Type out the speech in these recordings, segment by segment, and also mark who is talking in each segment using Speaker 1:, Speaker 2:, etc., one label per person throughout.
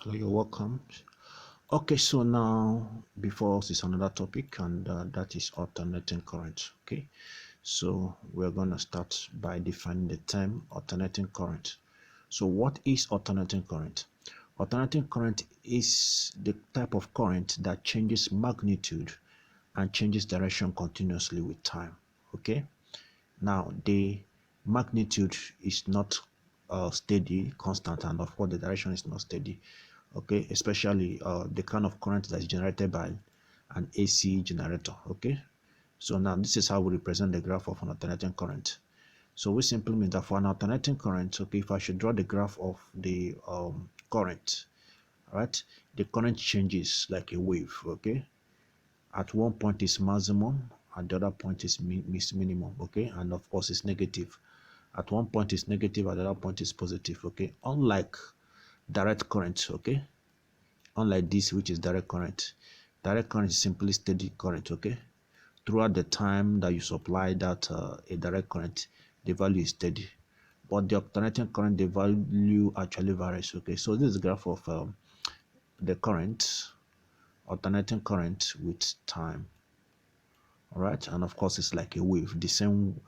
Speaker 1: Hello, you're welcome. Okay, so now before us is another topic, and that is alternating current. Okay, so we're going to start by defining the term alternating current. So what is alternating current? Alternating current is the type of current that changes magnitude and changes direction continuously with time. Okay, now the magnitude is not steady, constant, and of course the direction is not steady. Okay, especially the kind of current that is generated by an AC generator. Okay, so now this is how we represent the graph of an alternating current. So we simply mean that for an alternating current, okay, if I should draw the graph of the current, right, the current changes like a wave. Okay, at one point is maximum, at the other point is minimum. Okay, and of course it's negative. At one point is negative, at the other point is positive. Okay, unlike direct current. Okay, unlike this, which is direct current. Direct current is simply steady current. Okay, throughout the time that you supply that a direct current, the value is steady. But the alternating current, the value actually varies. Okay, so this is the graph of the current, alternating current with time. All right, and of course it's like a wave, the same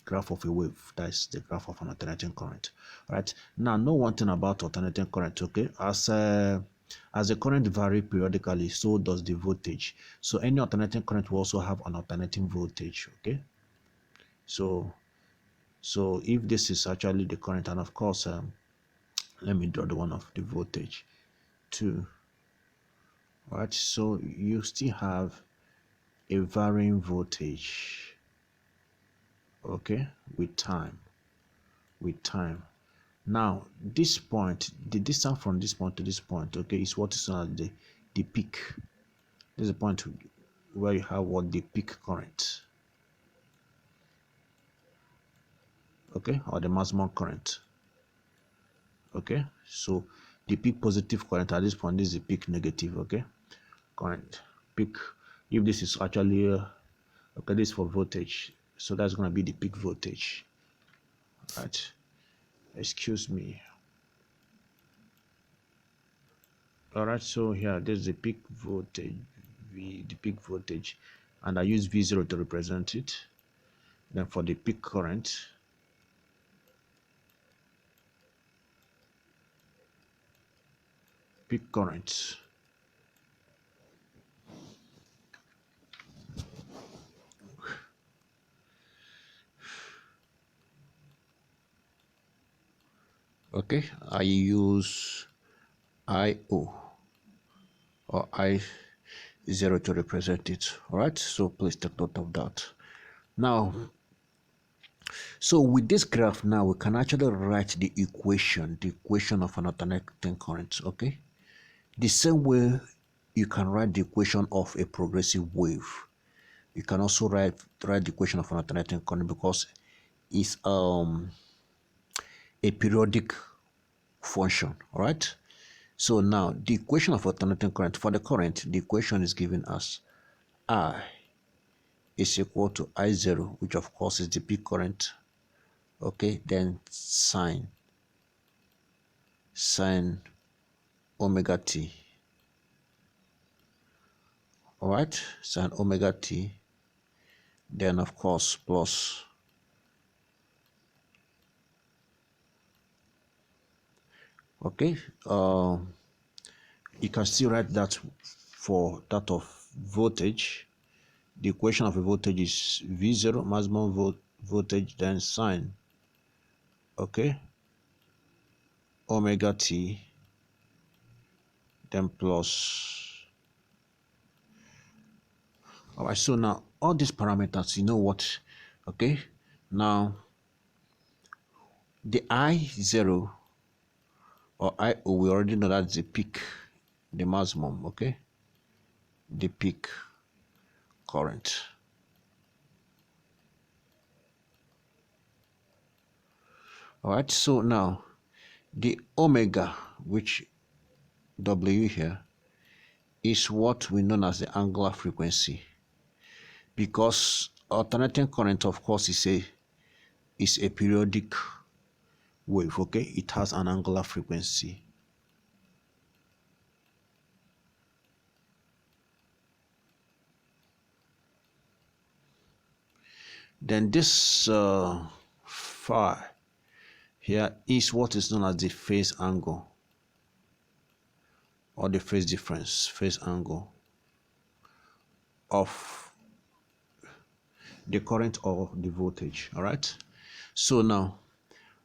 Speaker 1: graph of a wave. That's the graph of an alternating current. All right, now know one thing about alternating current. Okay, as the current vary periodically, so does the voltage. So any alternating current will also have an alternating voltage. Okay, so if this is actually the current, and of course let me draw the one of the voltage too. Right, so you still have a varying voltage. Okay, with time. Now this point, the distance from this point to this point, okay, is what is known as the peak. This is the point where you have what the peak current, okay, or the maximum current. Okay, so the peak positive current at this point, this is the peak negative. Okay, current peak. If this is actually okay, this is for voltage, so that's going to be the peak voltage. Right, excuse me. All right, so here there's the peak voltage, the peak voltage, and I use V0 to represent it. Then for the peak current, okay, I use IO or I0 to represent it. All right, so please take note of that. Now, so with this graph now, we can actually write the equation of an alternating current. Okay, the same way you can write the equation of a progressive wave, you can also write the equation of an alternating current, because it's a periodic function. All right, so now the equation of alternating current, for the current, the equation is given as I is equal to I0, which of course is the peak current. Okay, then sine omega t. All right, sine omega t, then of course plus okay, you can still write that for that of voltage. The equation of a voltage is V0, maximum voltage, then sine, okay, omega t, then plus. All right, so now all these parameters, you know what? Okay, now the I0 or IO, we already know that's the peak, the maximum, okay, the peak current. All right, so now the omega, which W here, is what we know as the angular frequency, because alternating current, of course, is a periodic wave. Okay, it has an angular frequency. Then this phi here is what is known as the phase angle, or the phase difference, phase angle of the current or the voltage. All right. So now,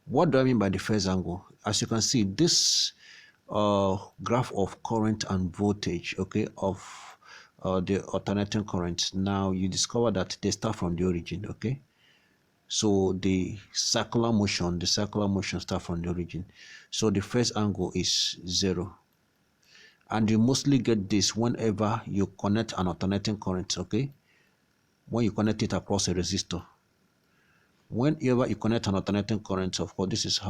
Speaker 1: what do I mean by the phase angle? As you can see, this graph of current and voltage, okay, of the alternating current. Now you discover that they start from the origin, okay. So the circular motion start from the origin. So the phase angle is 0. And you mostly get this whenever you connect an alternating current, okay? When you connect it across a resistor. Whenever you connect an alternating current, of course, this is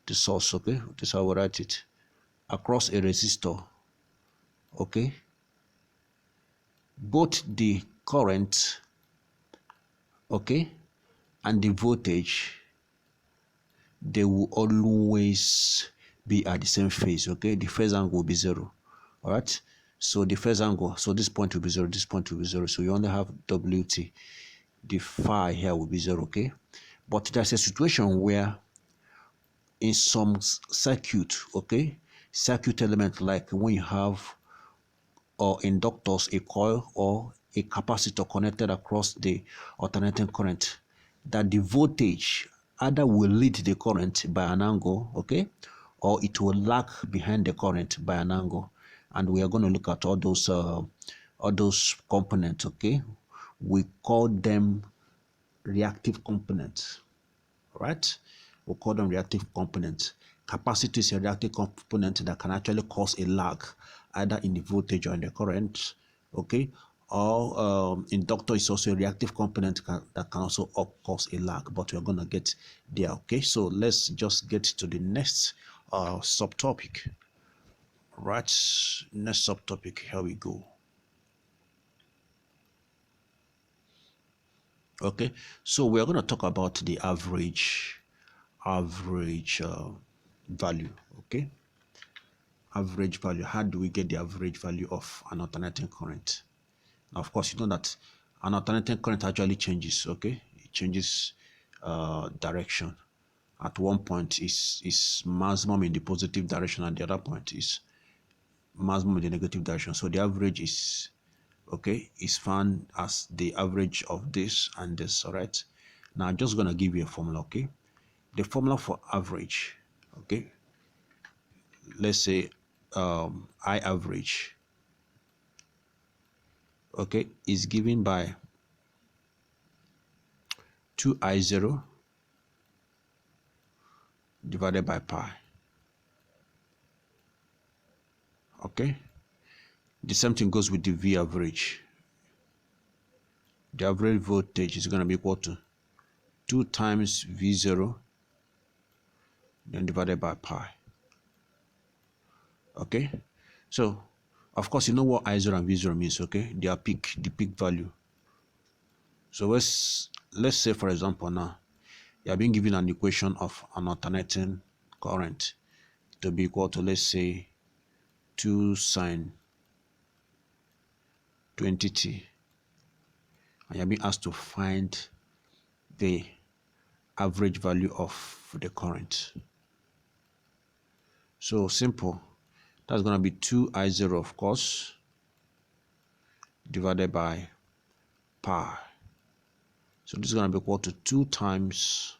Speaker 1: the source, okay? This is how we write it. Across a resistor, okay? Both the current, okay, and the voltage, they will always be at the same phase, okay? The phase angle will be 0, all right? So the phase angle, so this point will be 0, this point will be 0. So you only have WT. The phi here will be 0, okay? But there's a situation where in some circuit, okay, circuit element, like when you have or inductors, a coil or a capacitor connected across the alternating current, that the voltage either will lead the current by an angle, okay, or it will lag behind the current by an angle. And we are going to look at all those components, okay. We call them reactive components, right? We call them reactive components. Capacitor is a reactive component that can actually cause a lag either in the voltage or in the current, okay? Or inductor is also a reactive component that can also cause a lag, but we're going to get there, okay? So let's just get to the next subtopic, right? Next subtopic, here we go. Okay, so we're going to talk about the average value, okay? Average value. How do we get the average value of an alternating current? Now, of course, you know that an alternating current actually changes, okay? It changes direction. At one point is maximum in the positive direction, and the other point is maximum in the negative direction. So the average is, okay, is found as the average of this and this, all right? Now I'm just going to give you a formula, okay? The formula for average, okay, let's say I average, okay, is given by 2I0 divided by pi, okay. The same thing goes with the V average. The average voltage is going to be equal to 2 times V0 then divided by pi, okay. So of course you know what I0 and V0 means, okay. They are the peak value. So let's say, for example, now you are being given an equation of an alternating current to be equal to, let's say, 2 sine 20t, and you're being asked to find the average value of the current. So simple, that's going to be 2I0, of course, divided by pi. So this is going to be equal to 2 times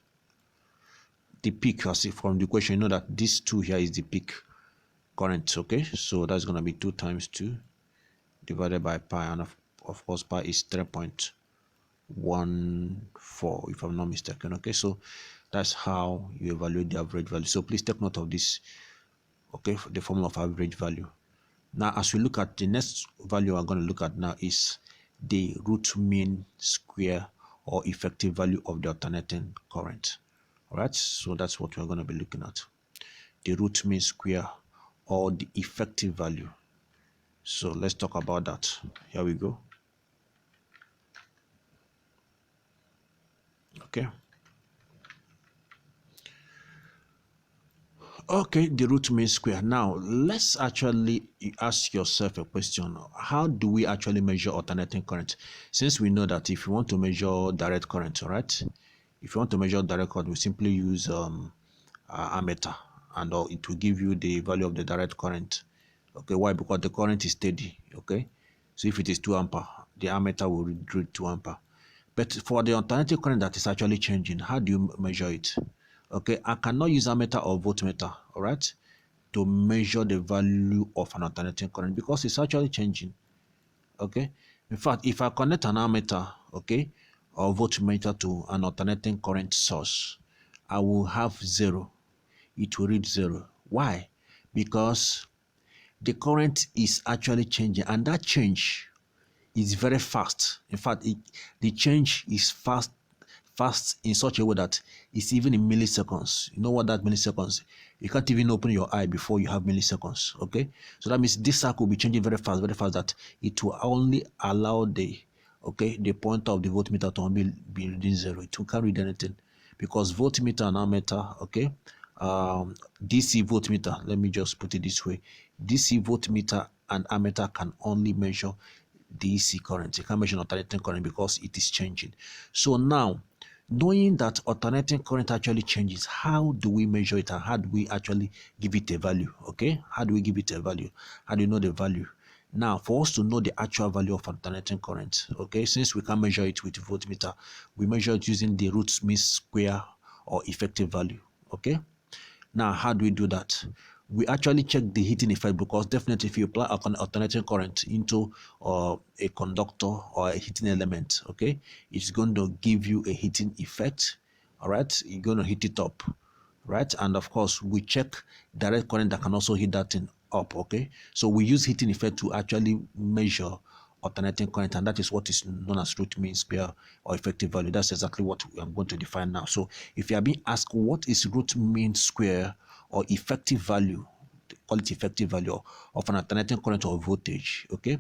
Speaker 1: the peak. As if from the equation, you know that this 2 here is the peak current, okay. So that's going to be 2 times 2 divided by pi, and of course pi is 3.14, if I'm not mistaken, okay. So that's how you evaluate the average value. So please take note of this, okay, the formula of average value. Now as we look at the next value we're going to look at now is the root mean square or effective value of the alternating current. All right, so that's what we're going to be looking at, the root mean square or the effective value. So let's talk about that. Here we go. Okay. Okay, the root mean square. Now, let's actually ask yourself a question. How do we actually measure alternating current? Since we know that if you want to measure direct current, all right? If you want to measure direct current, we simply use ammeter, and it will give you the value of the direct current. Okay, why? Because the current is steady. Okay, so if it is 2 ampere, the ammeter will read 2 ampere. But for the alternating current that is actually changing, how do you measure it? Okay, I cannot use ammeter or voltmeter, all right, to measure the value of an alternating current because it's actually changing. Okay, in fact, if I connect an ammeter, okay, or voltmeter to an alternating current source, I will have 0. It will read 0. Why? Because the current is actually changing, and that change is very fast. In fact, the change is fast in such a way that it's even in milliseconds. You know what that milliseconds? You can't even open your eye before you have milliseconds. Okay, so that means this cycle will be changing very fast, that it will only allow the pointer of the voltmeter to only be reading 0. It can't read anything because voltmeter and ammeter, okay, DC voltmeter, let me just put it this way, DC voltmeter and ammeter can only measure DC current. It can't measure alternating current because it is changing. So now, knowing that alternating current actually changes, how do we measure it and how do we actually give it a value? Okay, how do we give it a value? How do you know the value? Now, for us to know the actual value of alternating current, okay, since we can measure it with voltmeter, we measure it using the root mean square or effective value. Okay, now how do we do that? We actually check the heating effect because definitely if you apply an alternating current into a conductor or a heating element, okay, it's going to give you a heating effect. All right, you're going to heat it up, right? And of course, we check direct current that can also heat that thing up. Okay, so we use heating effect to actually measure alternating current, and that is what is known as root mean square or effective value. That's exactly what I'm going to define now. So if you are being asked what is root mean square or effective value, call it effective value of an alternating current or voltage, okay,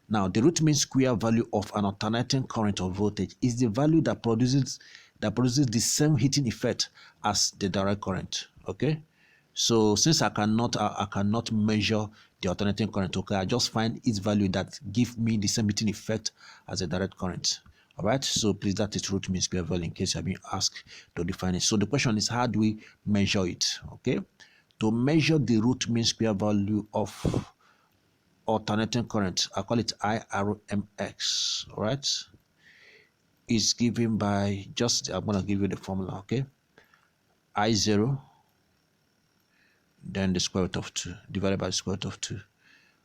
Speaker 1: now the root mean square value of an alternating current or voltage is the value that produces the same heating effect as the direct current. Okay, so since I cannot measure the alternating current, okay, I just find its value that give me the same heating effect as a direct current. All right, so please, that is root mean square value in case you're being asked to define it. So the question is, how do we measure it? Okay, to measure the root mean square value of alternating current, I call it IRMX. All right, is given by just, I'm going to give you the formula. Okay, I0, then the square root of 2 divided by the square root of 2.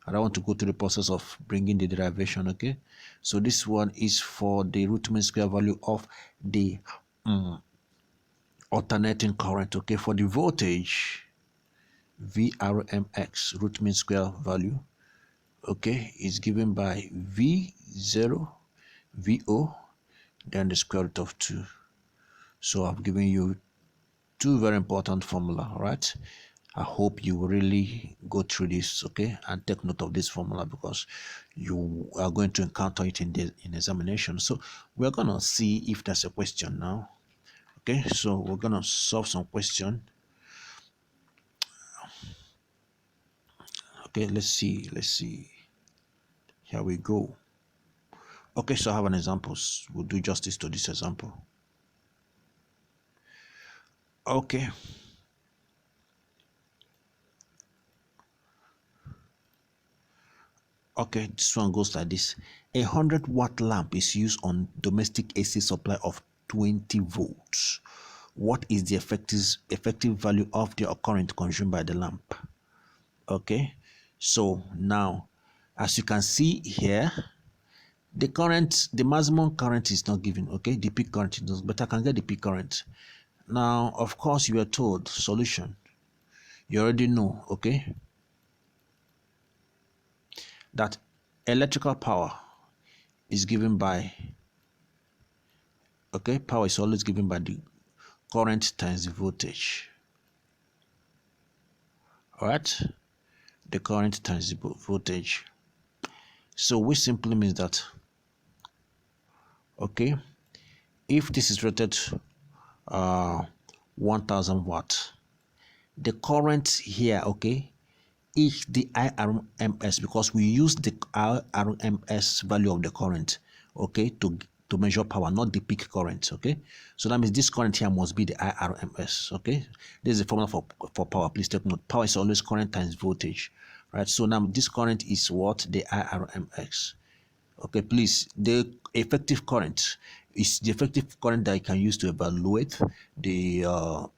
Speaker 1: I don't want to go through the process of bringing the derivation. Okay, so this one is for the root mean square value of the alternating current. Okay, for the voltage, VRMX, root mean square value, okay, is given by V0 VO, then the square root of 2. So I've given you two very important formula, right? I hope you really go through this, okay, and take note of this formula because you are going to encounter it in examination. So we're gonna see if there's a question now. Okay, so we're gonna solve some question. Okay, let's see. Here we go. Okay, so I have an example. We'll do justice to this example. Okay. Okay, this one goes like this. 100-watt lamp is used on domestic AC supply of 20 volts. What is the effective value of the current consumed by the lamp? Okay, so now, as you can see here, the maximum current is not given. Okay, the peak current is not, but I can get the peak current. Now, of course, you are told solution. You already know, okay, that electrical power is given by, okay, power is always given by the current times the voltage. All right, the current times the voltage. So which simply means that, okay, if this is rated 1000 watt, the current here, okay, is the IRMS, because we use the IRMS value of the current, okay, to measure power, not the peak current, okay. So that means this current here must be the IRMS, okay. This is the formula for power. Please take note. Power is always current times voltage, right? So now this current is what? The IRMS. Okay, please, the effective current is the effective current that you can use to evaluate the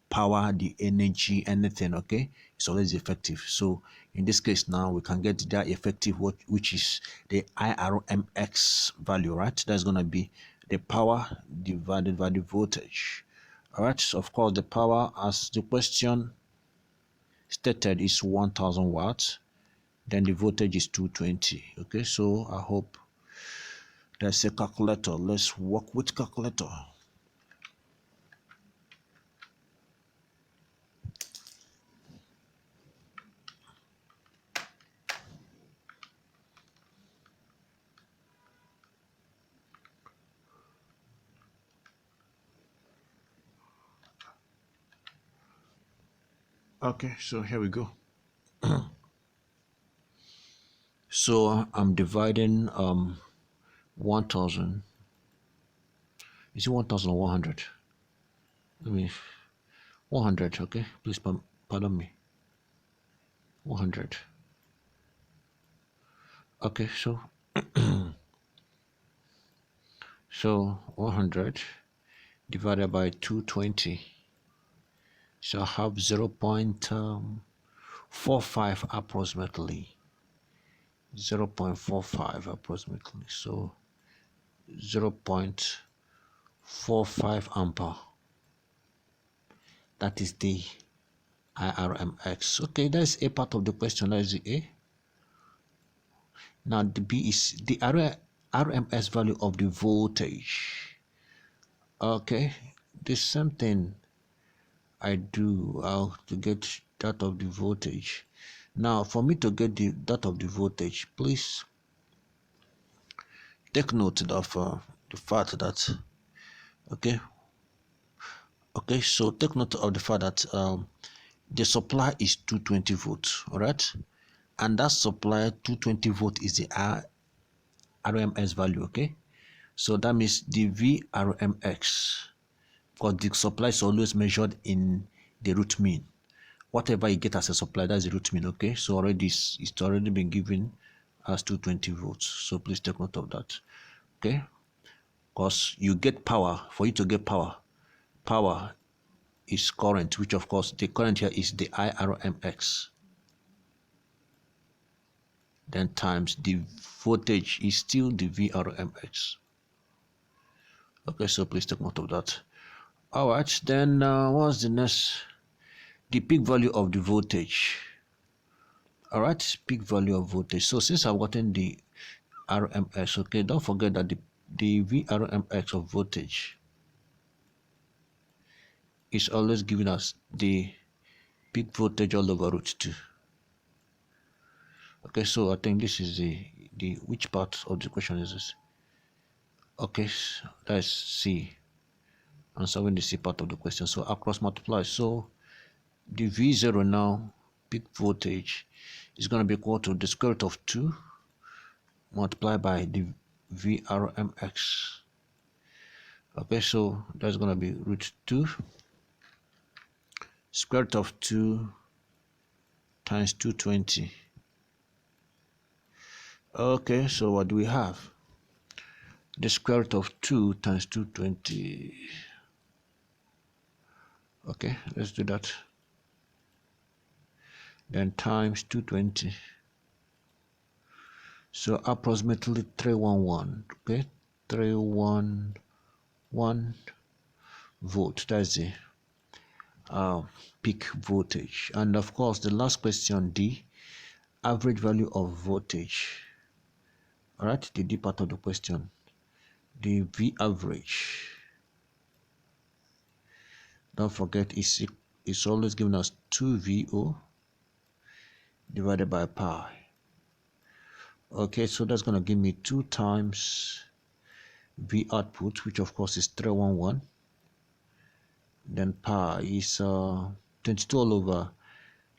Speaker 1: power, the energy, anything, okay? It's always effective. So in this case now, we can get that effective, which is the IRMS value, right? That's going to be the power divided by the voltage. All right, so of course, the power, as the question stated, is 1000 watts. Then the voltage is 220. Okay, so I hope there's a calculator. Let's work with calculator. Okay, so here we go. So I'm dividing 1000. Is it 1100? Let me 100. Okay, please pardon me. 100. Okay, so so 100 divided by 220. So I have 0.45 approximately. 0.45 approximately. So 0.45 ampere. That is the IRMS. Okay, that's a part of the question. That is the A. Now the B is the RMS value of the voltage. Okay, the same thing I do to get that of the voltage. Now for me to get that of the voltage, please take note of the fact that okay, so take note of the fact that the supply is 220 volts, all right, and that supply 220 volt is the RMS value, okay. So that means the VRMX, because the supply is always measured in the root mean. Whatever you get as a supply, that's the root mean, okay. So already it's already been given as 220 volts. So please take note of that, okay. Because you get power, for you to get power is current, which of course the current here is the IRMX. Then times the voltage is still the VRMX. Okay, so please take note of that. All right, then what's the next? The peak value of the voltage. All right, peak value of voltage. So since I've gotten the RMS, okay, don't forget that the VRMX of voltage is always giving us the peak voltage all over root 2. Okay, so I think this is the which part of the question is this? Okay, that's C. I'm solving the C part of the question. So across multiply. So the V0 now, peak voltage, is going to be equal to the square root of 2 multiplied by the VRMX. Okay, so that's going to be root 2 square root of 2 times 220. Okay, so what do we have? The square root of 2 times 220. Okay, let's do that. Then times 220. So approximately 311. Okay, 311 volt. That's the peak voltage. And of course, the last question, D, average value of voltage. All right, the D part of the question, the V average. Don't forget, it's always giving us 2VO divided by pi. Okay, so that's going to give me 2 times V output, which of course is 311. Then pi is 22 all over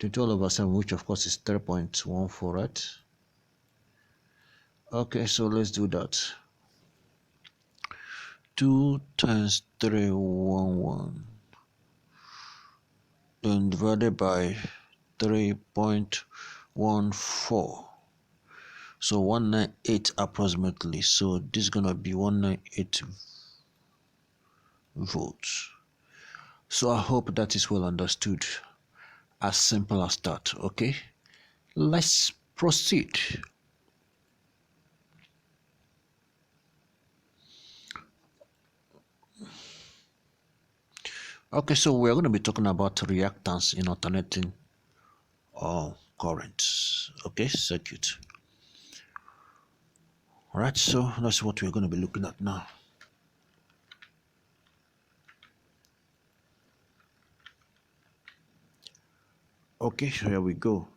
Speaker 1: 22/7, which of course is 3.14, right? Okay, so let's do that. 2 times 311 then divided by 3.14, so 198 approximately. So this is gonna be 198 volts. So I hope that is well understood. As simple as that. Okay, let's proceed. Okay, so we're going to be talking about reactance in alternating currents. Okay, circuit. All right, so that's what we're going to be looking at now. Okay, so here we go.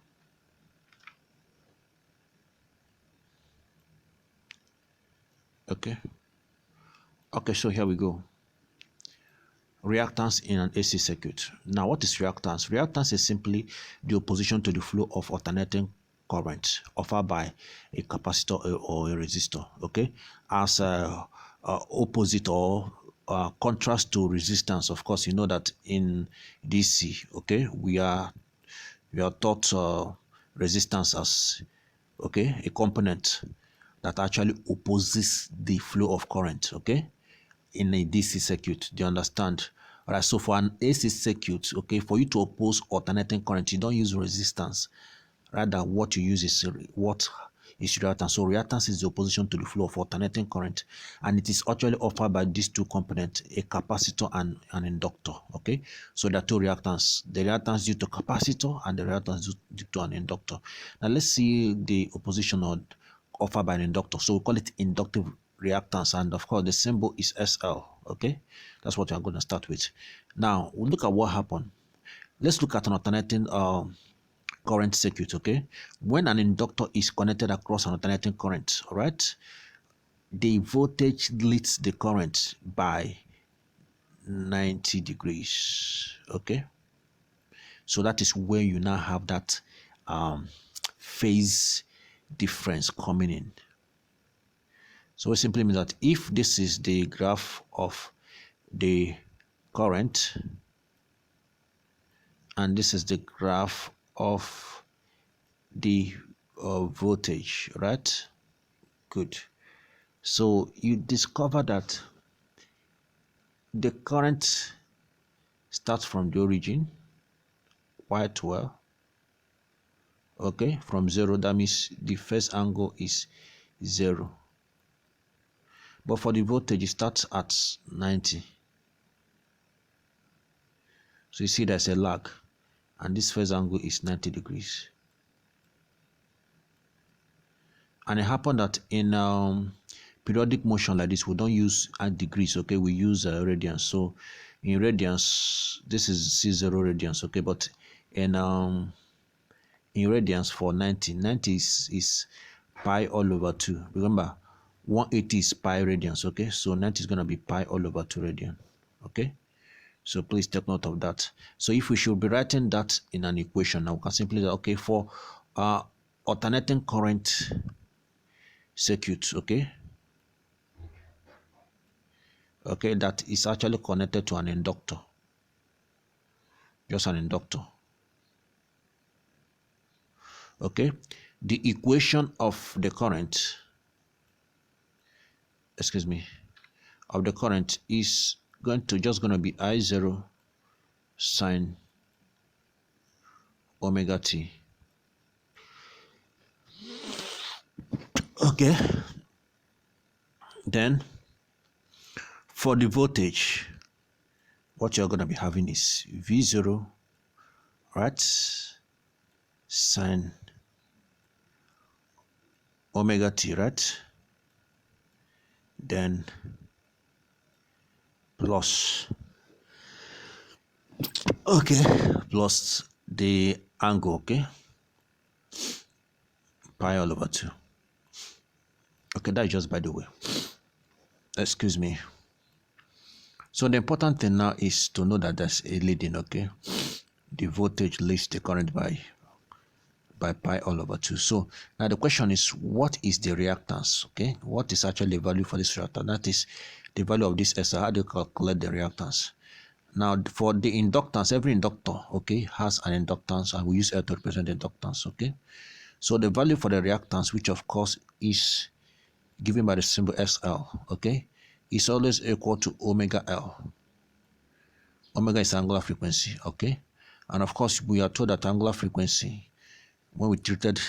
Speaker 1: Okay, so here we go. Reactance in an AC circuit. Now, what is reactance? Reactance is simply the opposition to the flow of alternating current offered by a capacitor or a resistor. Okay, as opposite or contrast to resistance. Of course, you know that in DC, okay, we are taught resistance as, okay, a component that actually opposes the flow of current, okay, in a DC circuit. Do you understand? All right, so for an AC circuit, okay, for you to oppose alternating current, you don't use resistance. Rather, what you use is reactance. So reactance is the opposition to the flow of alternating current, and it is actually offered by these two components, a capacitor and an inductor. Okay, so there are two reactance: the reactance due to capacitor and the reactance due to an inductor. Now let's see the opposition offered by an inductor. So we call it inductive reactance, and of course the symbol is SL. Okay, that's what we are going to start with. Now we'll look at what happened. Let's look at an alternating current circuit. Okay, when an inductor is connected across an alternating current, all right, the voltage leads the current by 90 degrees. Okay, so that is where you now have that phase difference coming in. So it simply means that if this is the graph of the current and this is the graph of the voltage, right? Good. So you discover that the current starts from the origin quite well. Okay, from 0, that means the first angle is 0. But for the voltage, it starts at 90. So you see there's a lag, and this first angle is 90 degrees. And it happened that in periodic motion like this, we don't use degrees, okay, we use radians. So in radians, this is C0 radians, okay, but in radians for 90 is pi all over 2. Remember, 180 is pi radians, okay, so 90 is going to be pi all over 2 radian. Okay, so please take note of that. So if we should be writing that in an equation, now we can simply say, okay, for alternating current circuit, okay, that is actually connected to an inductor, just an inductor. Okay, the equation of the current, of the current is going to be I0 sine omega t. Okay, then for the voltage, what you're going to be having is V0, right, sine omega t, right, then plus, okay, plus the angle, okay, pi all over 2. Okay, that is just by the way. Excuse me. So the important thing now is to know that there's a leading, okay? the voltage leads the current by pi all over 2. So now the question is, what is the reactance? Okay, what is actually the value for this reactance? That is the value of this SI. How do you calculate the reactance? Now for the inductance, every inductor, okay, has an inductance, and we use L to represent the inductance. Okay, so the value for the reactance, which of course is given by the symbol SL, okay, is always equal to omega L. Omega is angular frequency, okay, and of course we are told that angular frequency, when we treated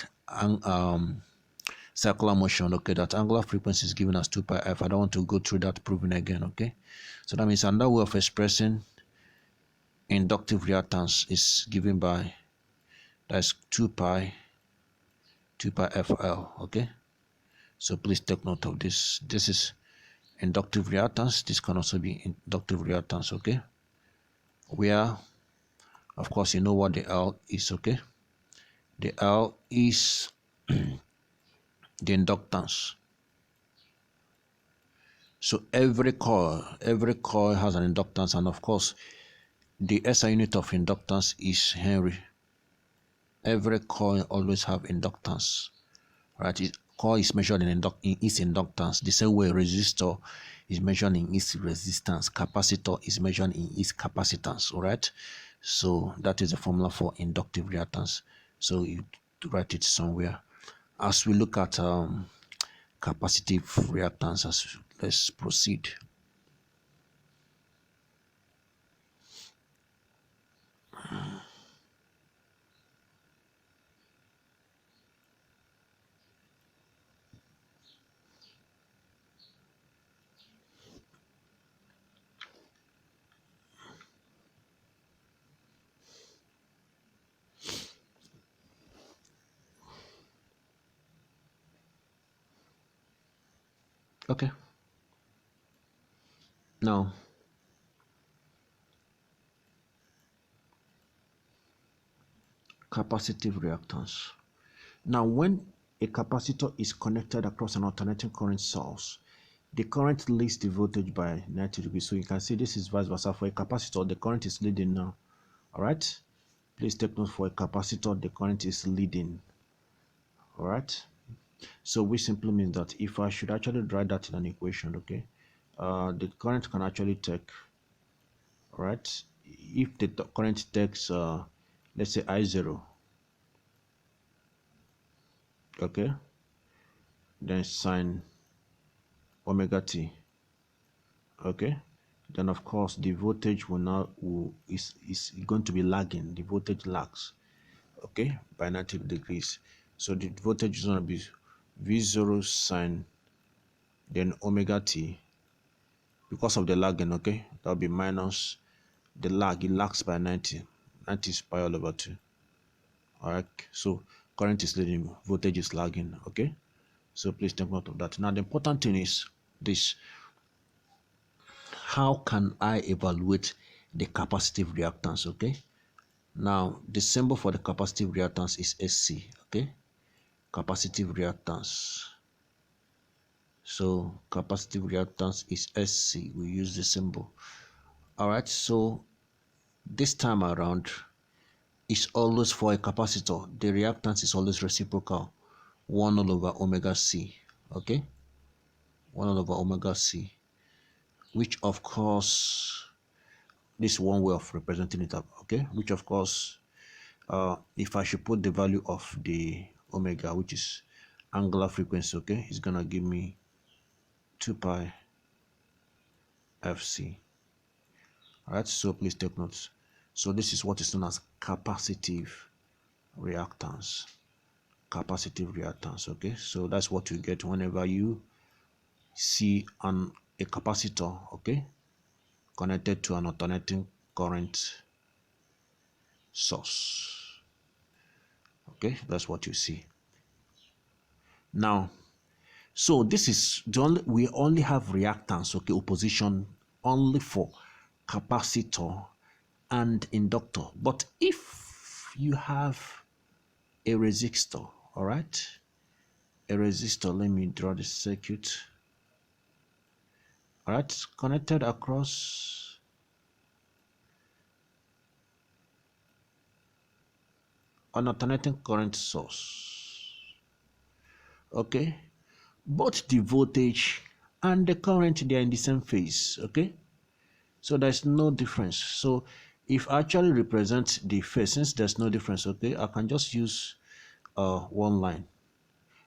Speaker 1: circular motion, okay, that angular frequency is given as 2 pi f. I don't want to go through that proving again, okay. So that means another way of expressing inductive reactance is given by, that's 2 pi FL, okay. So please take note of this. This is inductive reactance. This can also be inductive reactance, okay, where of course you know what the L is, okay. The L is the inductance. So every coil has an inductance, and of course the SI unit of inductance is Henry. Every coil always have inductance, right? Coil is measured in its inductance, the same way resistor is measured in its resistance, capacitor is measured in its capacitance, all right? So that is the formula for inductive reactance. So you write it somewhere. As we look at capacitive reactance, let's proceed. Okay. Now, capacitive reactance. Now, when a capacitor is connected across an alternating current source, the current leads the voltage by 90 degrees. So you can see this is vice versa. For a capacitor, the current is leading now. All right. Please take note, for a capacitor, the current is leading. All right. So which simply means that if I should actually write that in an equation, okay, the current can actually take, all right, if the current takes, let's say I0, okay, then sine omega t, okay, then of course the voltage is going to be lagging. The voltage lags, okay, by 90 degrees. So the voltage is going to be V0 sine then omega t, because of the lagging, okay, that will be minus the lag. It lags by 90 is pi all over 2. All right, so current is leading, voltage is lagging, okay. So please take note of that. Now the important thing is this: how can I evaluate the capacitive reactance? Okay, now the symbol for the capacitive reactance is SC, okay, capacitive reactance. So capacitive reactance is SC. We use the symbol. All right, so this time around, it's always for a capacitor, the reactance is always reciprocal, 1 all over omega c, okay, 1 all over omega c, which of course, this is one way of representing it, okay, which of course, if I should put the value of the omega, which is angular frequency, okay, it's gonna give me 2 pi fc. All right, so please take notes. So this is what is known as capacitive reactance. Capacitive reactance, okay, so that's what you get whenever you see a capacitor, okay, connected to an alternating current source. Okay, that's what you see. Now, so this is the only, we only have reactance, okay, opposition only for capacitor and inductor. But if you have a resistor, all right, a resistor, let me draw the circuit. All right, connected across an alternating current source, okay, both the voltage and the current, they are in the same phase, okay, so there's no difference. So if I actually represent the phase, since there's no difference, okay, I can just use one line.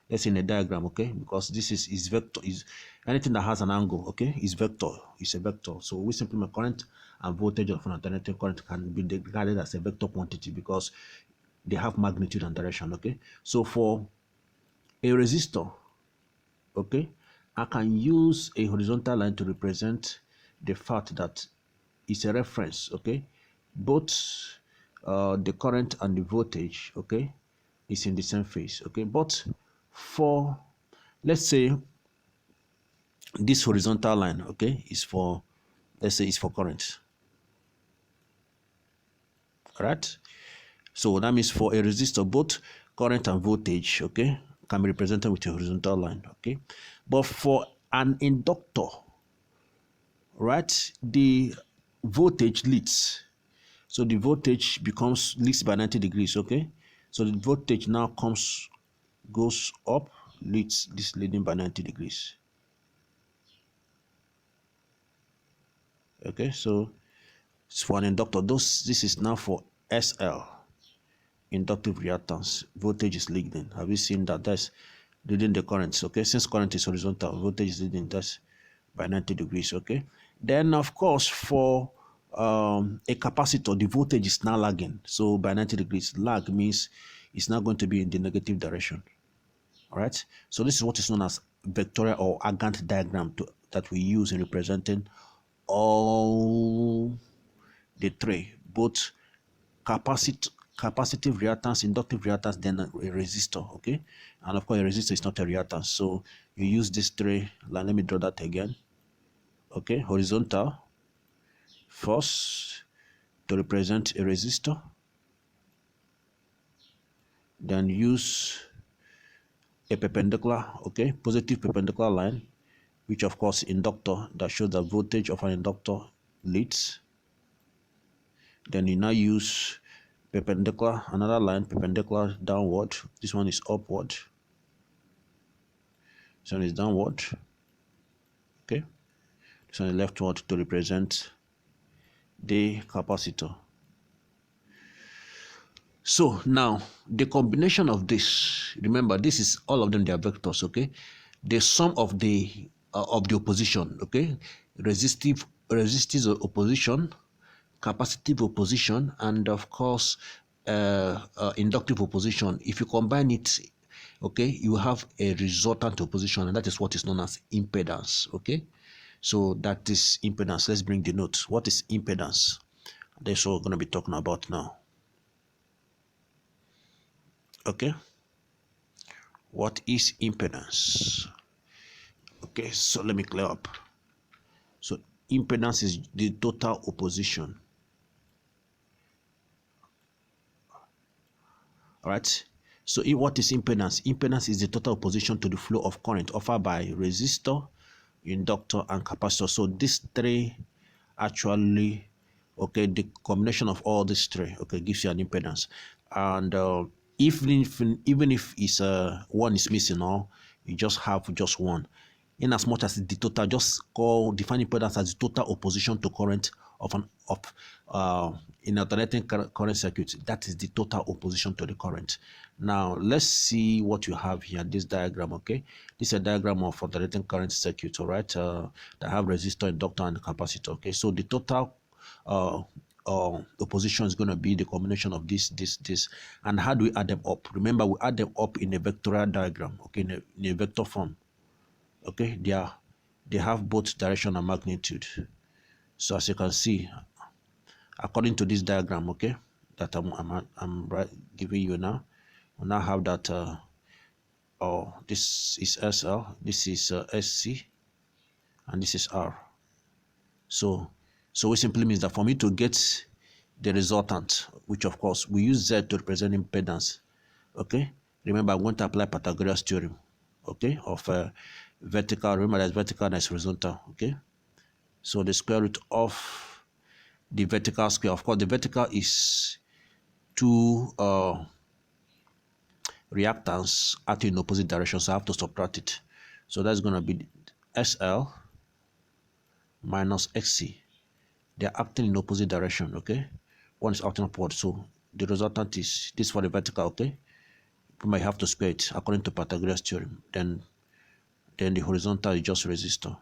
Speaker 1: Let's in a diagram, okay, because this is vector, is anything that has an angle, okay, is vector, is a vector. So we simply make current and voltage of an alternating current can be regarded as a vector quantity because they have magnitude and direction, okay. So for a resistor, okay, I can use a horizontal line to represent the fact that it's a reference, okay, both the current and the voltage, okay, is in the same phase, okay. But for, let's say, this horizontal line, okay, is for, let's say, it's for current, all right. So that means for a resistor, both current and voltage, okay, can be represented with a horizontal line, okay. But for an inductor, right, the voltage leads. So the voltage leads by 90 degrees, okay. So the voltage now goes up, leads this leading by 90 degrees. Okay, so it's for an inductor. This is now for SL, inductive reactance. Voltage is leading. Have you seen that? That's leading the currents, okay. Since current is horizontal, voltage is leading, that's by 90 degrees, okay. Then of course for a capacitor, the voltage is now lagging, so by 90 degrees. Lag means it's not going to be in the negative direction, all right. So this is what is known as vectorial or Argand diagram that we use in representing all the three, both capacitive reactance, inductive reactance, then a resistor, okay. And of course a resistor is not a reactance, so you use these three. Let me draw that again, okay. Horizontal first to represent a resistor, then use a perpendicular, okay, positive perpendicular line, which of course inductor, that shows the voltage of an inductor leads. Then you now use perpendicular, another line, perpendicular downward. This one is upward, this one is downward, okay. This one is leftward to represent the capacitor. So now the combination of this, remember this is all of them, they are vectors, okay. The sum of the opposition, okay, resistive opposition, capacitive opposition, and of course inductive opposition. If you combine it, okay, you have a resultant opposition, and that is what is known as impedance, okay. So that is impedance. Let's bring the notes. What is impedance? That's what we're going to be talking about now, okay. What is impedance? Okay, so let me clear up. So impedance is the total opposition, all right. So what is impedance? Impedance is the total opposition to the flow of current offered by resistor, inductor, and capacitor. So these three actually, okay, the combination of all these three, okay, gives you an impedance. And even if it's one is missing, or you just have just one, in as much as the total, just define impedance as the total opposition to current of in alternating current circuit. That is the total opposition to the current. Now let's see what you have here, this diagram, okay. This is a diagram of alternating current circuit, all right, that have resistor, inductor, and capacitor, okay. So the total opposition is going to be the combination of this. And how do we add them up? Remember, we add them up in a vectorial diagram, okay, in a vector form, okay. They have both direction and magnitude. So as you can see, according to this diagram, okay, that I'm giving you now, we now have that this is SL, this is SC, and this is R. So it simply means that for me to get the resultant, which of course we use Z to represent impedance, okay. Remember, I'm going to apply Pythagoras theorem, okay, of vertical. Remember, there's vertical and there's horizontal, okay. So the square root of the vertical square, of course the vertical is 2 reactance acting in opposite direction, so I have to subtract it. So that's going to be SL minus XC. They're acting in opposite direction, okay? One is acting upward, so the resultant is this for the vertical, okay? We might have to square it according to Pythagoras theorem. Then the horizontal is just resistor.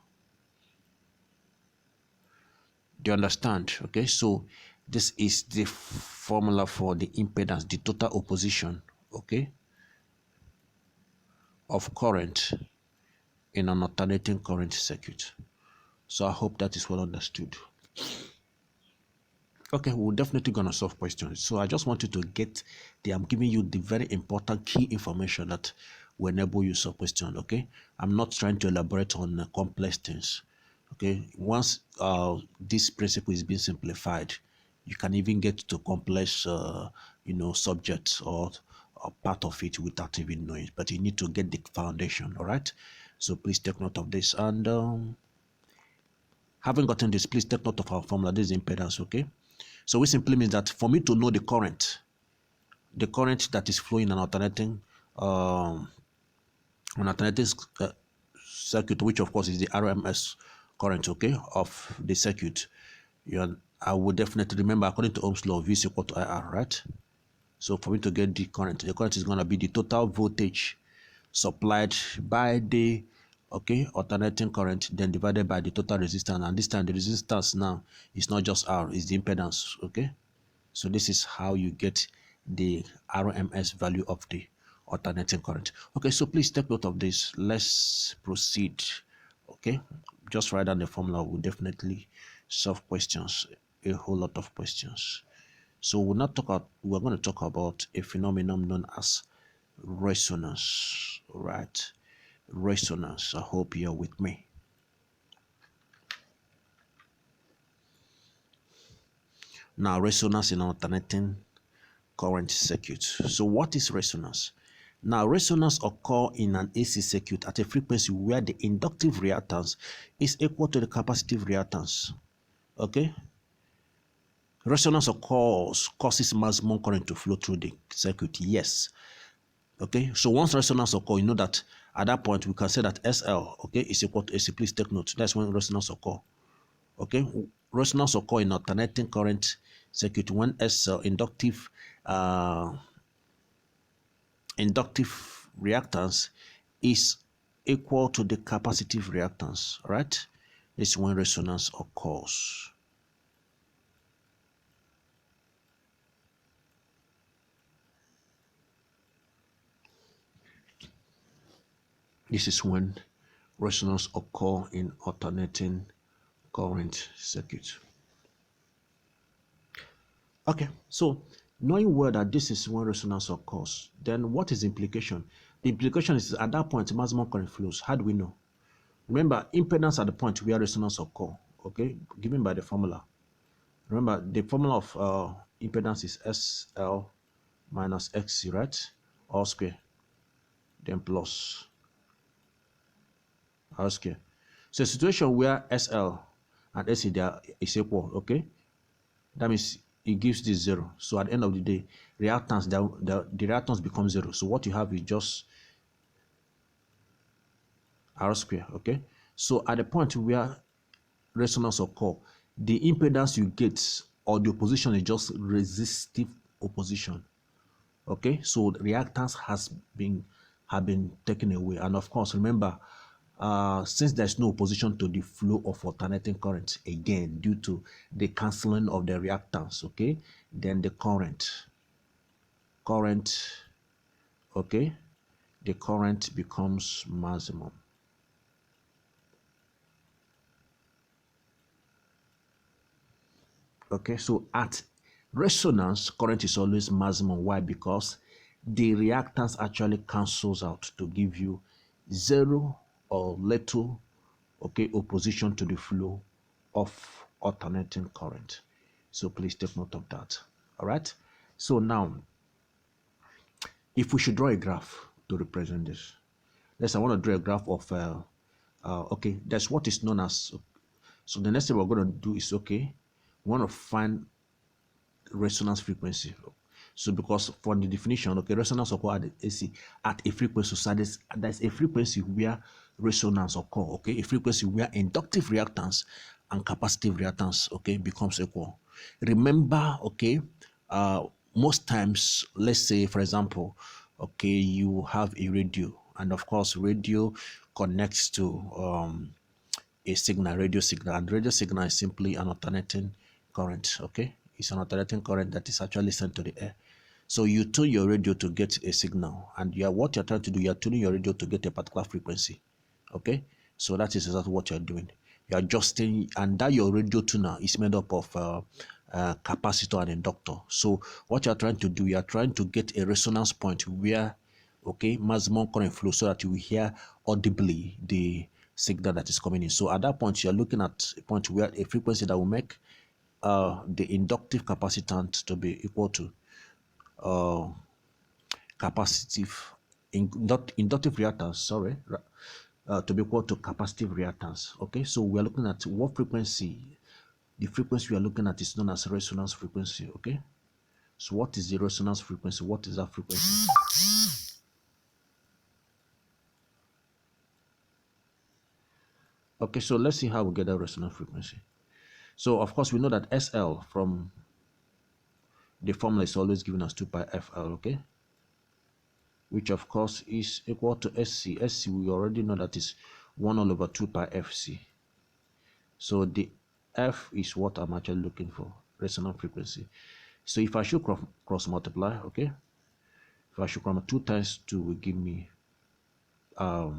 Speaker 1: Do you understand? Okay, so this is the formula for the impedance, the total opposition, okay, of current in an alternating current circuit. So I hope that is well understood. Okay, we're definitely going to solve questions. So I just want you to get I'm giving you the very important key information that will enable you solve questions, okay? I'm not trying to elaborate on complex things, okay? Once this principle is being simplified, you can even get to complex, subjects or part of it without even knowing. But you need to get the foundation, all right? So please take note of this. And having gotten this, please take note of our formula. This is impedance, okay? So which simply means that for me to know the current that is flowing in an alternating circuit, which of course is the RMS current, okay, of the circuit, I would definitely remember according to Ohm's law, V is equal to IR, right? So for me to get the current is going to be the total voltage supplied by the alternating current, then divided by the total resistance. And this time the resistance now is not just R, it's the impedance, okay? So this is how you get the RMS value of the alternating current. Okay, so please take note of this. Let's proceed. Okay, just write down the formula. We'll definitely solve questions, a whole lot of questions. So we're going to talk about a phenomenon known as resonance, right? Resonance. I hope you're with me. Now, resonance in alternating current circuit. So what is resonance? Now, resonance occurs in an AC circuit at a frequency where the inductive reactance is equal to the capacitive reactance. Okay? Resonance causes maximum current to flow through the circuit. Yes. Okay? So once resonance occurs, you know that at that point we can say that SL, okay, is equal to AC. Please take note. That's when resonance occurs. Okay? Resonance occurs in alternating current circuit when SL inductive reactance is equal to the capacitive reactance, right? This is when resonance occurs. This is when resonance occurs in alternating current circuit. Okay, so knowing well that this is when resonance occurs, then what is the implication? The implication is at that point maximum current flows. How do we know? Remember, impedance at the point where resonance occurs, okay, given by the formula. Remember, the formula of impedance is SL minus XC, right? All square, then plus R square. So a situation where SL and SC is equal, okay? That means it gives this 0. So at the end of the day, reactance, the reactance becomes 0. So what you have is just R square, okay? So at the point where resonance occurs, the impedance you get or the opposition is just resistive opposition. Okay, so the reactance have been taken away. And of course, remember, since there's no opposition to the flow of alternating current, again, due to the cancelling of the reactance, okay, then the current, okay, the current becomes maximum. Okay, so at resonance, current is always maximum. Why? Because the reactance actually cancels out to give you 0 or little, okay, opposition to the flow of alternating current. So please take note of that. All right. So now, if we should draw a graph to represent this, I want to draw a graph of okay, that's what is known as. So the next thing we're going to do is, okay, we want to find resonance frequency. So because from the definition, okay, resonance occur at the AC at a frequency. So there's a frequency where resonance occur, okay, a frequency where inductive reactance and capacitive reactance, okay, becomes equal. Remember, okay, most times, let's say, for example, okay, you have a radio, and of course, radio connects to a signal, radio signal, and radio signal is simply an alternating current, okay? It's an alternating current that is actually sent to the air. So you tune your radio to get a signal, and what you're trying to do, you're tuning your radio to get a particular frequency, okay? So that is exactly what you're doing. You're adjusting, and that your radio tuner is made up of capacitor and inductor. So what you're trying to do, you're trying to get a resonance point where, okay, maximum current flow, so that you will hear audibly the signal that is coming in. So at that point, you're looking at a point where a frequency that will make the inductive capacitance to be equal to capacitive inductive reactance, sorry, to be equal to capacitive reactance. Okay, so we are looking at what frequency. The frequency we are looking at is known as resonance frequency. Okay, so what is the resonance frequency? What is that frequency? Okay, so let's see how we get that resonance frequency. So of course we know that SL from the formula is always given as 2 pi FL, okay, which of course is equal to SC. SC we already know that is 1 all over 2 pi FC. So the F is what I'm actually looking for, resonance frequency. So if I should cross multiply, okay, if I should cross 2 times 2 will give me 4,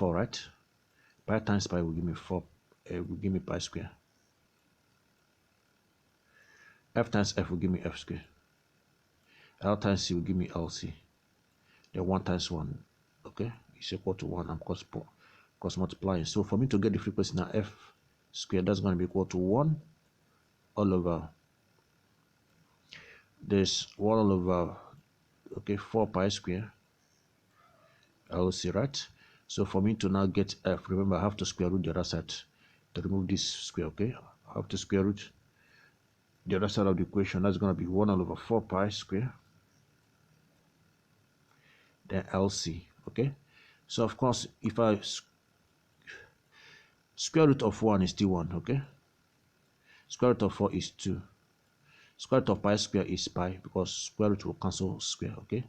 Speaker 1: right? Pi times pi will give me 4, will give me pi square. F times F will give me F square. L times C will give me LC. Then 1 times 1, okay, is equal to 1. I'm cross multiplying. So for me to get the frequency now, F squared, that's going to be equal to 1 all over this 1 all over, okay, 4 pi square LC, right? So for me to now get F, remember I have to square root the other side to remove this square, okay? I have to square root the other side of the equation. That's going to be 1 all over 4 pi square, then LC, okay? So of course, if I square root of 1 is still 1, okay? Square root of 4 is 2. Square root of pi square is pi, because square root will cancel square, okay?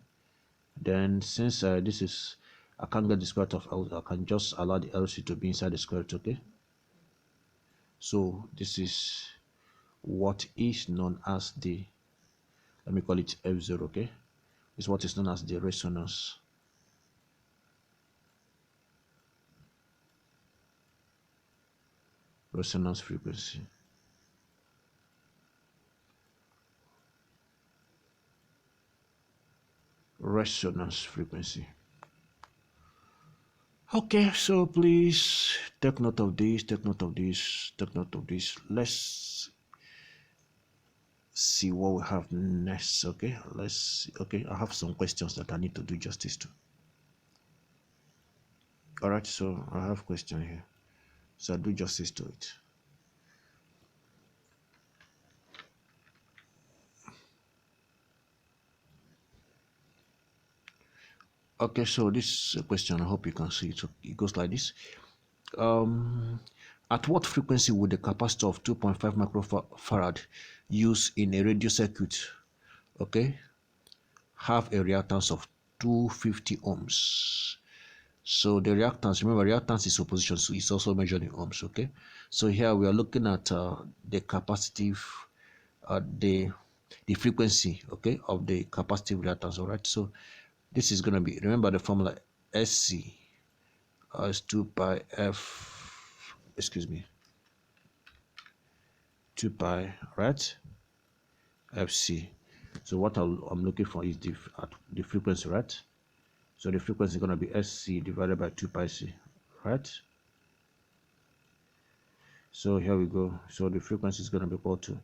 Speaker 1: Then since this is, I can't get the square root of L, I can just allow the LC to be inside the square root, okay? So this is what is known as the, let me call it F0, okay? It's what is known as the resonance frequency. Resonance frequency. Okay, so please take note of this, take note of this, take note of this. Let's see what we have next. Okay, let's see. Okay, I have some questions that I need to do justice to. All right, so I have question here, so I'll do justice to it. Okay, so this question, I hope you can see it. So it goes like this. At what frequency would the capacitor of 2.5 microfarad used in a radio circuit, okay, have a reactance of 250 ohms? So the reactance, remember, reactance is opposition, so it's also measured in ohms, okay? So here we are looking at the capacitive, the frequency, okay, of the capacitive reactance, all right? So this is going to be, remember the formula, SC is 2 pi F, excuse me, 2 pi, right, FC. So what I'm looking for is the frequency, right? So the frequency is going to be SC divided by 2 pi C, right? So here we go. So the frequency is going to be equal to,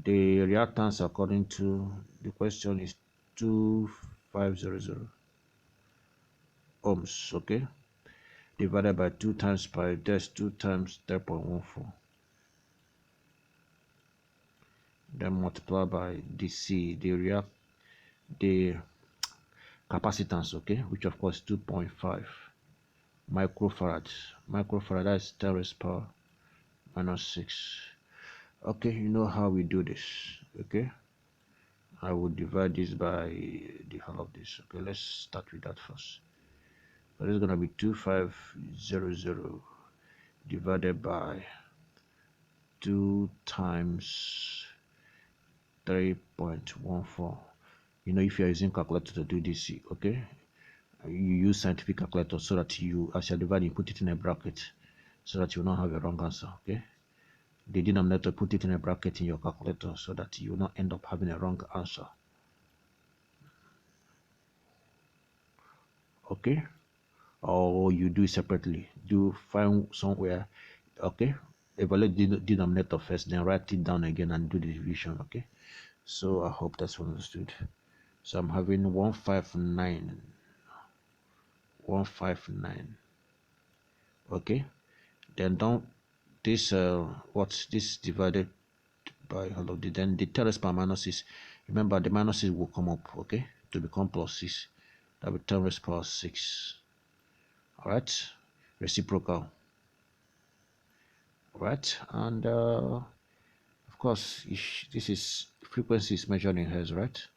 Speaker 1: the reactance according to the question is 2500 ohms, okay, divided by 2 times pi, that's 2 times 10.14, then multiply by the C, the the capacitance, okay, which of course 2.5 microfarad. Microfarad, that's 10 raised power minus 6. Okay, you know how we do this. Okay, I will divide this by the whole of this. Okay, let's start with that first. So this is gonna be 2500 divided by 2 times 3.14. You know, if you're using calculator to do this, okay, you use scientific calculator so that you, as you're dividing, put it in a bracket so that you will not have a wrong answer. Okay, the denominator, put it in a bracket in your calculator so that you will not end up having a wrong answer. Okay, or you do it separately. Do find somewhere. Okay, evaluate the denominator first, then write it down again and do the division. Okay, so I hope that's understood. So I'm having 159. Okay, then don't this what's this divided by all of the, then the 10 raised power minus 6. Remember, the minuses will come up, okay, to become plus 6. That will be 10 raised power 6. All right, reciprocal. All right, and of course this is frequency is measured in hertz, right?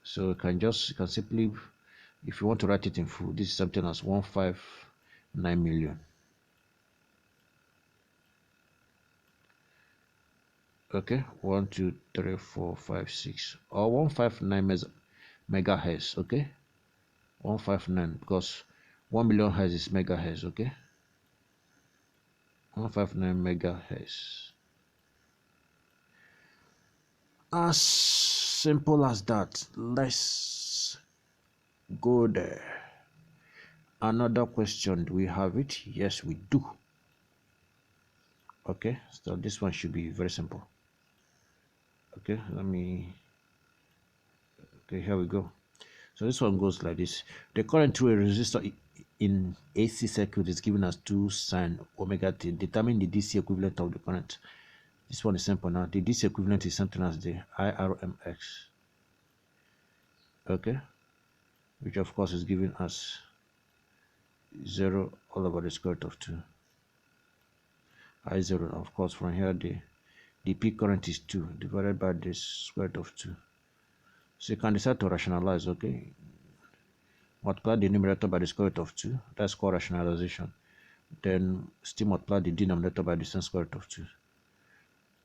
Speaker 1: So you can simply, if you want to write it in full, this is something as 159 million. Okay, 1 2 3 4 5 6, or 159 megahertz. Okay, 159, because 1 million hertz is megahertz. Okay, 159 megahertz. As simple as that. Let's go there. Another question, do we have it? Yes, we do. Okay, so this one should be very simple. Okay, okay, here we go. So this one goes like this. The current through a resistor in AC circuit is given as 2 sine omega t. Determine the DC equivalent of the current. This one is simple now. The DC equivalent is something as the IRMX. Okay, which of course is given as 0 all over the square root of 2. I0, of course, from here the peak current is 2 divided by the square root of 2. So you can decide to rationalize. Okay, multiply the numerator by the square root of 2. That's called rationalization. Then still multiply the denominator by the same square root of 2.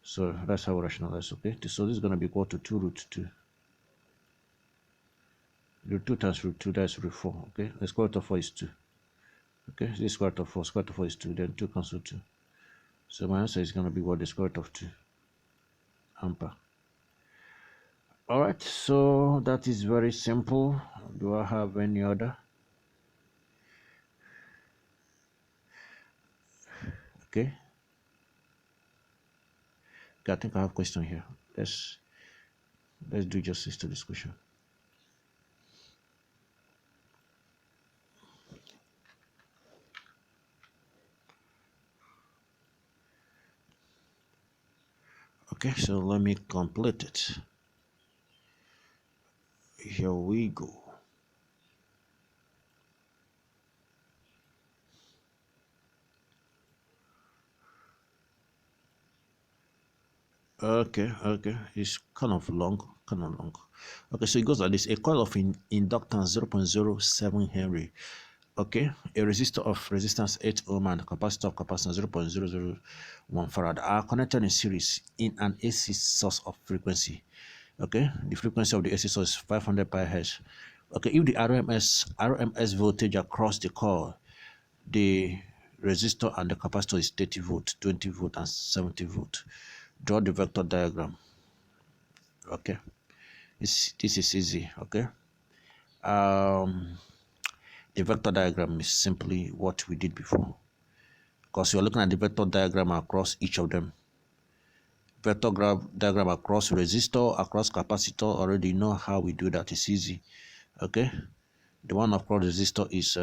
Speaker 1: So that's how we rationalize. Okay, so this is going to be equal to 2 root 2. Root 2 times root 2, that's root 4. Okay, the square root of 4 is 2. Okay, this square root of 4, square root of 4 is 2, then 2 cancel 2. So my answer is going to be what? The square root of 2 ampere. All right, so that is very simple. Do I have any other? Okay, I think I have a question here. Let's do justice to this question. Okay, so let me complete it. Here we go. Okay, it's kind of long. Okay, so it goes like this. A coil of inductance 0.07 Henry. Okay, a resistor of resistance 8 ohm and a capacitor of capacitance 0.001 farad are connected in series in an AC source of frequency. Okay, the frequency of the AC source is 500 pi hertz. Okay, if the RMS voltage across the coil, the resistor and the capacitor is 30 volt, 20 volt, and 70 volt. Draw the vector diagram. Okay, this is easy. Okay, the vector diagram is simply what we did before, because you're looking at the vector diagram across each of them. Vector diagram across resistor, across capacitor, already know how we do that. It's easy. Okay, the one across resistor is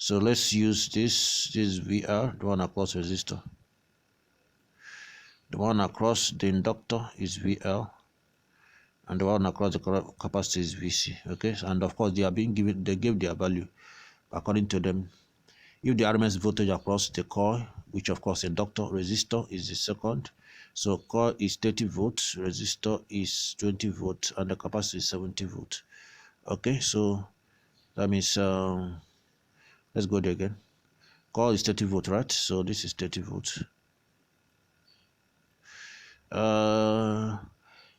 Speaker 1: So let's use this VR, the one across resistor. The one across the inductor is VL, and the one across the capacitor is VC. Okay, and of course they are being given, they give their value according to them. If the RMS voltage across the coil, which of course inductor resistor is the second, so coil is 30 volts, resistor is 20 volts, and the capacitor is 70 volts. Okay, so that means let's go there again. Coil is 30 volts, right? So this is 30 volts.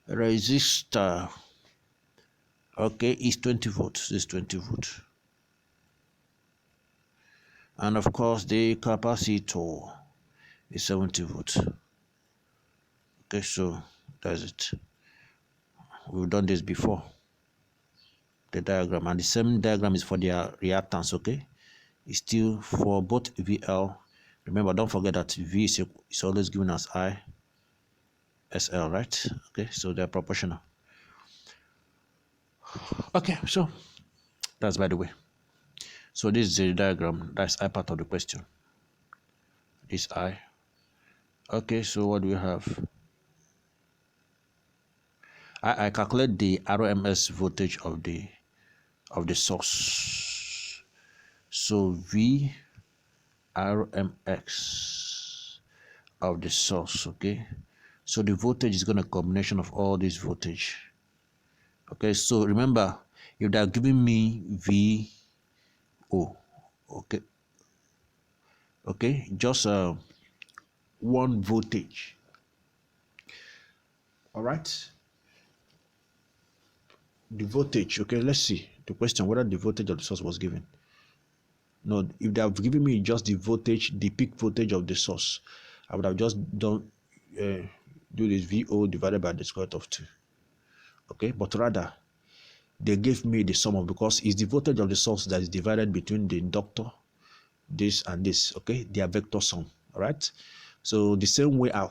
Speaker 1: Resistor, okay, is 20 volts. This is 20 volts. And of course the capacitor is 70 volts. Okay, so that's it. We've done this before, the diagram, and the same diagram is for their reactance. Okay, it's still for both VL. Remember, don't forget that V is always given as I SL, right? Okay, so they're proportional. Okay, so that's by the way. So this is the diagram. That's I part of the question. This I. Okay, so what do we have? I calculate the RMS voltage of the source. So V RMX of the source. Okay, so the voltage is going to be a combination of all this voltage. Okay, so remember, if they are giving me VO, okay, just one voltage. All right, the voltage. Okay, let's see the question whether the voltage of the source was given. No, if they have given me just the voltage, the peak voltage of the source, I would have just done do this VO divided by the square root of 2. Okay, but rather they gave me the sum of, because it's the voltage of the source that is divided between the inductor, this and this. Okay, they are vector sum. All right, so the same way I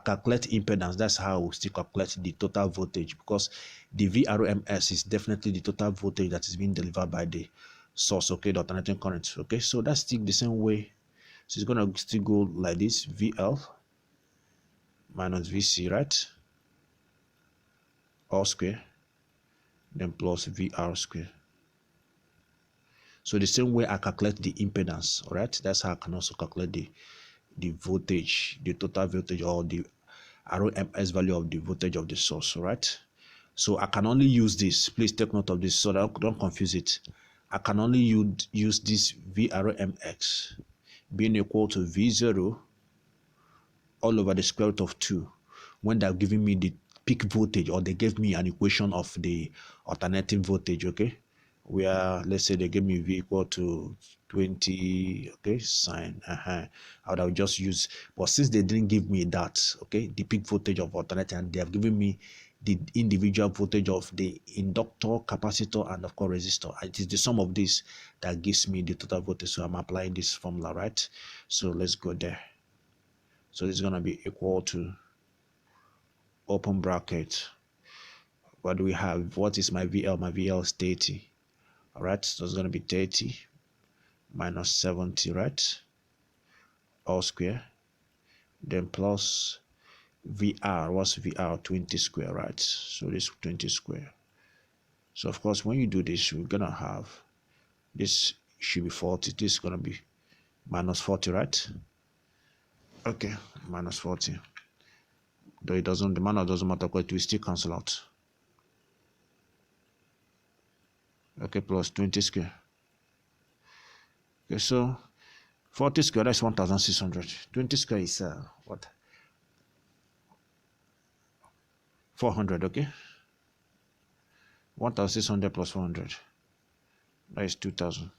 Speaker 1: calculate impedance, that's how we still calculate the total voltage, because the VRMS is definitely the total voltage that is being delivered by the source. Okay, the alternating current. Okay, so that's still the same way. So it's gonna still go like this: VL minus VC, right? All square, then plus VR square. So the same way I calculate the impedance, all right? That's how I can also calculate the voltage, the total voltage, or the RMS value of the voltage of the source, all right? So I can only use this. Please take note of this so that don't confuse it. I can only use this VRMX being equal to V0 all over the square root of 2 when they're giving me the peak voltage, or they gave me an equation of the alternating voltage. Okay, where let's say they gave me V equal to 20, okay, sine, I would have just used, but since they didn't give me that, okay, the peak voltage of alternating, and they have given me the individual voltage of the inductor, capacitor, and of course resistor, it is the sum of this that gives me the total voltage. So I'm applying this formula, right? So let's go there. So this is going to be equal to, open bracket, what do we have? What is my VL? My VL is 30. All right, so it's going to be 30 minus 70, right? All square. Then plus VR. What's VR? 20 square, right? So this 20 square. So of course, when you do this, we're going to have, this should be 40. This is going to be minus 40, right? Okay, minus 40. Though it doesn't, the minus doesn't matter, because it will still cancel out. Okay, plus 20 square. Okay, so 40 square, that's 1,600. 20 square is what? 400, okay? 1,600 plus 400. That is 2,000.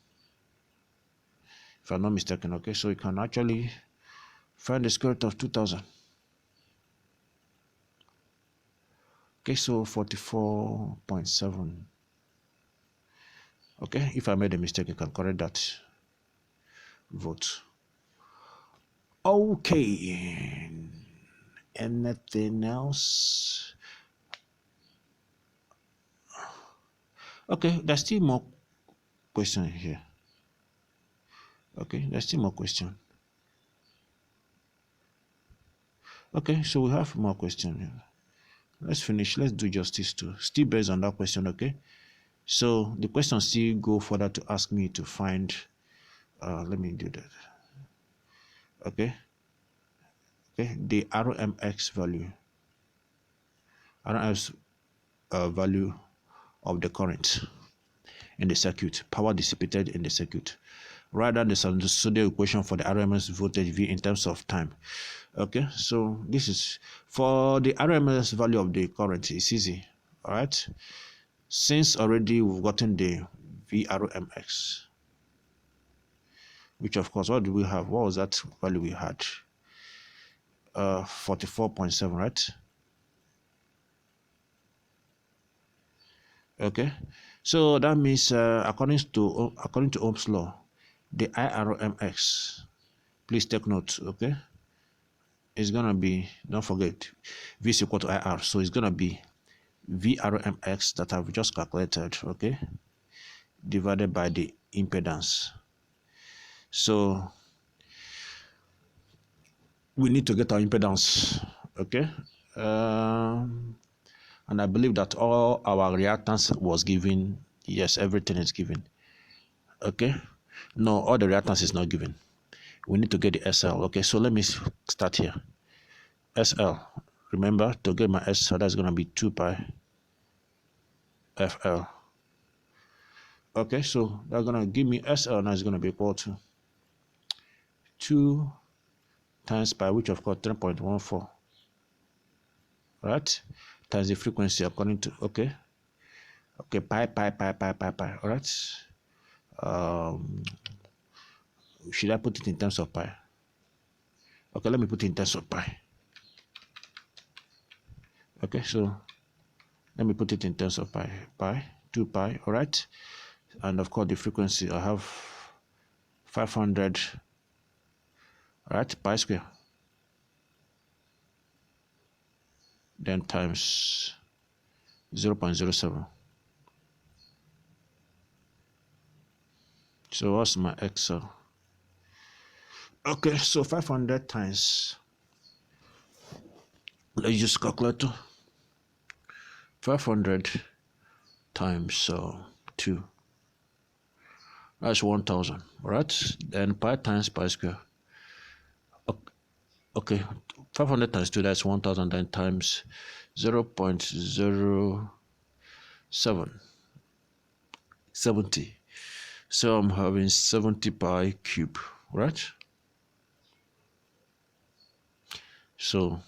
Speaker 1: If I'm not mistaken, okay? So you can actually find the square root of 2,000. Okay, so 44.7. Okay, if I made a mistake, you can correct that. Vote. Okay. Anything else? Okay, there's still more question here. Okay, there's still more question. Okay, so we have more question here. Let's finish. Let's do justice to still based on that question. Okay, so the question still go further to ask me to find. Let me do that. Okay, okay, the RMX value, RMX value of the current in the circuit, power dissipated in the circuit. Rather the sinusoidal equation for the RMS voltage V in terms of time. Okay, so this is for the RMS value of the current. It's easy. All right, since already we've gotten the VRMX, which of course, what do we have? What was that value we had? 44.7, right? Okay, so that means according to Ohm's law, the IRMX, please take note, okay, it's gonna be, don't forget, V is equal to IR, so it's gonna be VRMX that I've just calculated, okay, divided by the impedance. So we need to get our impedance, okay, and I believe that all our reactance was given. Yes, everything is given. Okay, no, all the reactance is not given. We need to get the SL. Okay, so let me start here. SL, remember, to get my SL, that's going to be 2 pi FL. Okay, so that's going to give me SL, now it's going to be equal to 2 times pi, which of course 3.14, right, times the frequency according to, okay, pi, all right. Should I put it in terms of pi? Okay, let me put it in terms of pi. Okay, so let me put it in terms of pi, 2 pi, all right, and of course the frequency I have 500, all right, pi square, then times 0.07. So what's my XL? Okay, so 500 times, let's use calculator. 500 times 2, that's 1000, right? Then pi times pi square. Okay, 500 times 2, that's 1000, then times 0.0770. So I'm having 70 pi cube, right? So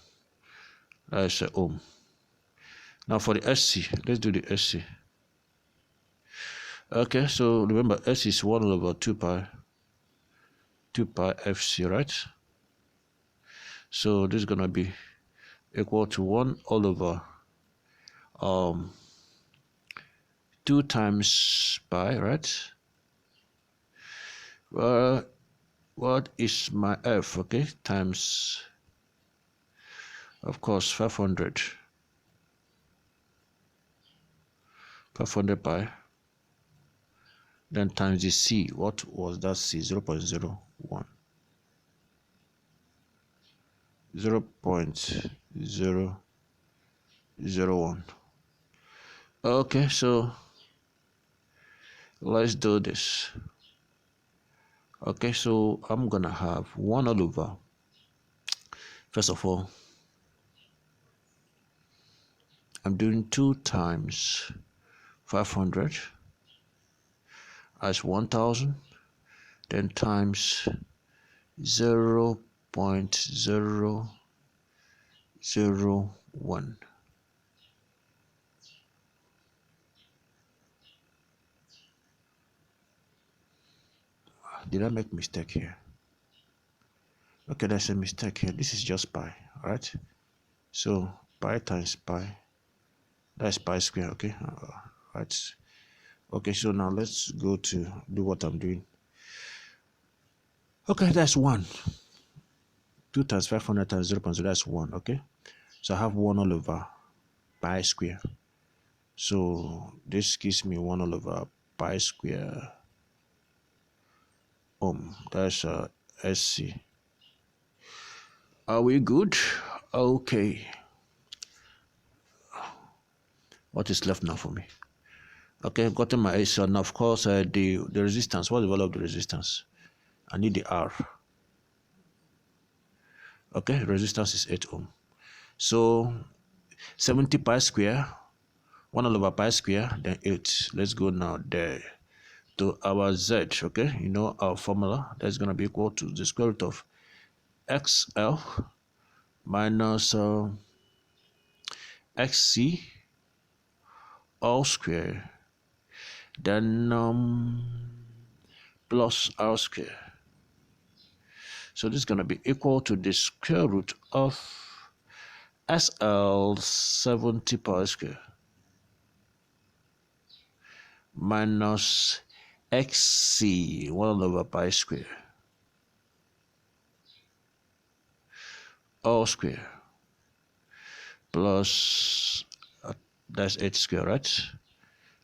Speaker 1: that's a ohm. Now for the SC, let's do the SC. Okay, so remember S is 1 over 2 pi FC, right? So this is gonna be equal to 1 all over 2 times pi, right? What is my F? Okay, times, of course, 500 pi, then times the C. What was that C? 0.01. 0.001. Okay, so let's do this. Okay, so I'm gonna have 1 all over, first of all, I'm doing 2 times 500 as 1000, then times 0.001. Did I make mistake here? Okay, there's a mistake here. This is just pi, all right? So pi times pi, that's pi square, okay? Right. Okay, so now let's go to do what I'm doing. Okay, that's 1. 2 times 500 times 0.0, that's 1, okay? So I have 1 all over pi square. So this gives me 1 all over pi square ohm. That's SC. Are we good? Okay. What is left now for me? Okay, I've gotten my AC. Now, of course, the resistance. What's the value of the resistance? I need the R. Okay, resistance is 8 ohm. So 70 pi square, 1 over pi square, then 8. Let's go now there to our Z. Okay, you know our formula. That's going to be equal to the square root of XL minus XC all square, then plus R square. So this is going to be equal to the square root of SL 70 pi square minus XC 1 over pi square all square plus that's 8 square, right?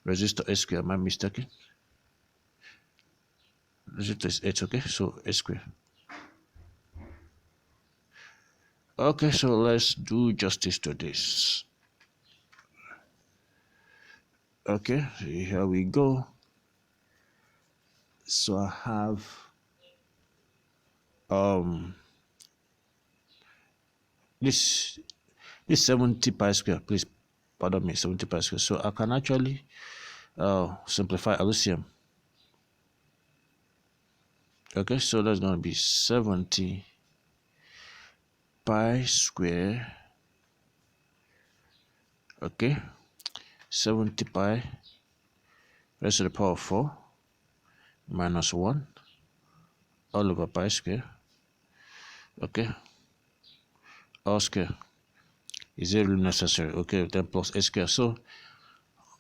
Speaker 1: Resistor 8 square, am I mistaken? Resistor is 8, okay? So 8 square. Okay, so let's do justice to this. Okay, here we go. So I have this 70 pi square, please pardon me, 70 pi square. So I can actually simplify LCM. Okay, so that's going to be 70 pi square. Okay, 70 pi raised to the power of 4 minus 1 all over pi square. Okay, all square. Is it really necessary? Okay, then plus a square. So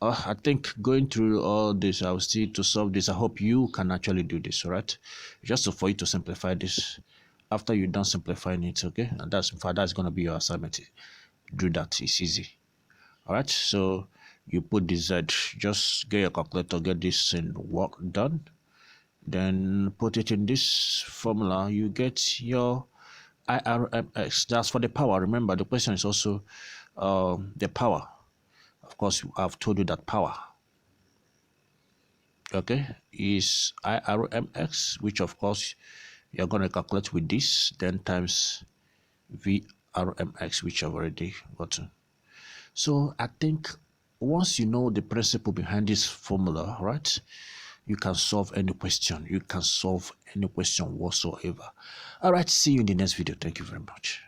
Speaker 1: I think going through all this, I'll see to solve this. I hope you can actually do this, all right? Just for you to simplify this. After you're done simplifying it, okay? And that's going to be your assignment. Do that. It's easy. All right? So you put the Z. Just get your calculator, get this in work done. Then put it in this formula. You get your IRMX. That's for the power. Remember, the question is also the power. Of course, I've told you that power, okay, is IRMX, which of course you're going to calculate with this, then times VRMX, which I've already gotten. So I think once you know the principle behind this formula, right, you can solve any question. You can solve any question whatsoever. All right, see you in the next video. Thank you very much.